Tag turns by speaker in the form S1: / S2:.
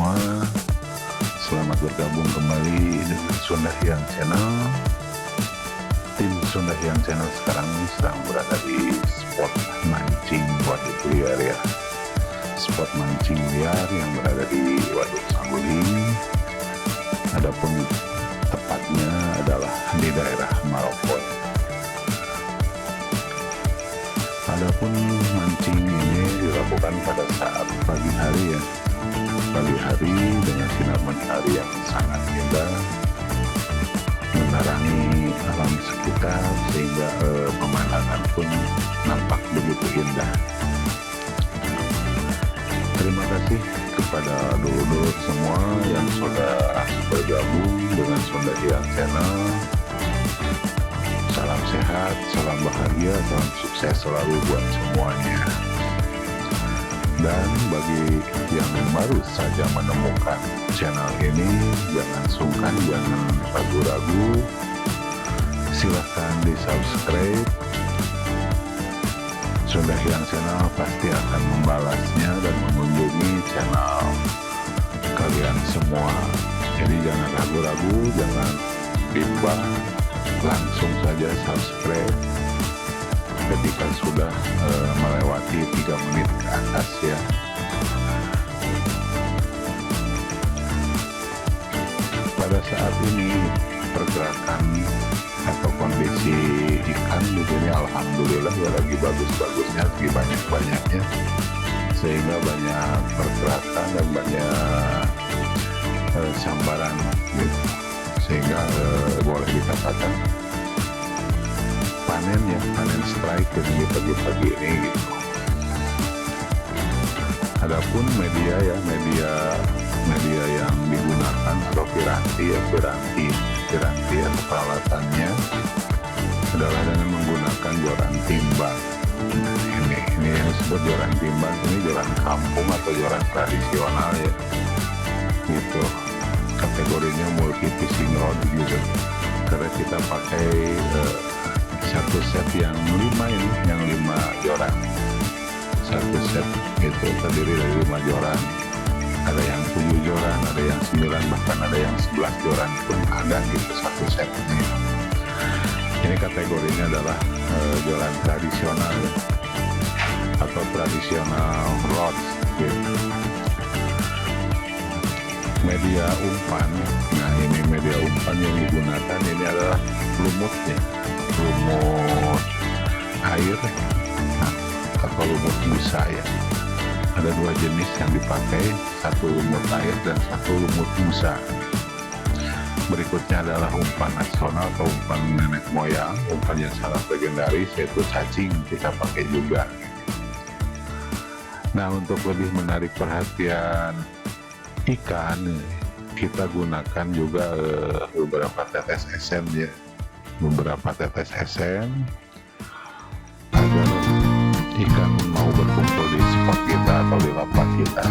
S1: semua, selamat bergabung kembali dengan Sunda Hyang Channel. Tim Sunda Hyang Channel sekarang sedang berada di spot mancing waduk liar ya. Spot mancing liar yang berada di Waduk Saguling. Adapun tepatnya adalah di daerah Maroko. Adapun mancing ini dilakukan pada saat pagi hari ya. Pagi hari dengan sinar matahari yang sangat indah menerangi alam sekitar sehingga pemandangan pun nampak begitu indah. Terima kasih kepada dulur-dulur semua yang sudah bergabung dengan Sunda Hyang Channel. Salam sehat, salam bahagia, salam sukses selalu buat semuanya. Dan bagi yang baru saja menemukan channel ini, jangan sungkan, jangan ragu-ragu, silahkan di subscribe. Sunda Hyang Channel pasti akan membalasnya dan mengunjungi channel kalian semua. Jadi jangan ragu-ragu, jangan bimbang, langsung saja subscribe ketika sudah melewati 3 menit ke atas ya. Pada saat ini pergerakan atau kondisi ikan di sini alhamdulillah ya lagi bagus-bagusnya, lagi banyak-banyaknya, sehingga banyak pergerakan dan banyak sambaran gitu. Sehingga boleh dikatakan panen ya, panen strike di pagi-pagi ini gitu. Adapun media ya, media yang digunakan atau piranti atau peralatannya adalah dengan menggunakan joran timbang. Ini yang disebut joran timbang, ini joran kampung atau joran tradisional ya gitu. Kategorinya multi fishing rod gitu, karena kita pakai satu set yang 5 ini, yang 5 joran, satu set gitu terdiri dari 5 joran. Ada yang 7 joran, ada yang 9, bahkan ada yang 11 joran pun ada gitu satu set ini. Ini kategorinya adalah joran tradisional ya, atau tradisional rods gitu. Media umpan, nah ini media umpan yang digunakan ini adalah lumutnya, lumut air atau lumut busa ya. Ada 2 jenis yang dipakai, satu lumut air dan satu lumut busa. Berikutnya adalah umpan nasional atau umpan nenek moyang, umpan yang sangat legendaris yaitu cacing, kita pakai juga. Nah, untuk lebih menarik perhatian ikan, kita gunakan juga beberapa tetes esen ya, beberapa tetes esen agar ikan mau berkumpul di spot kita atau di lapak kita.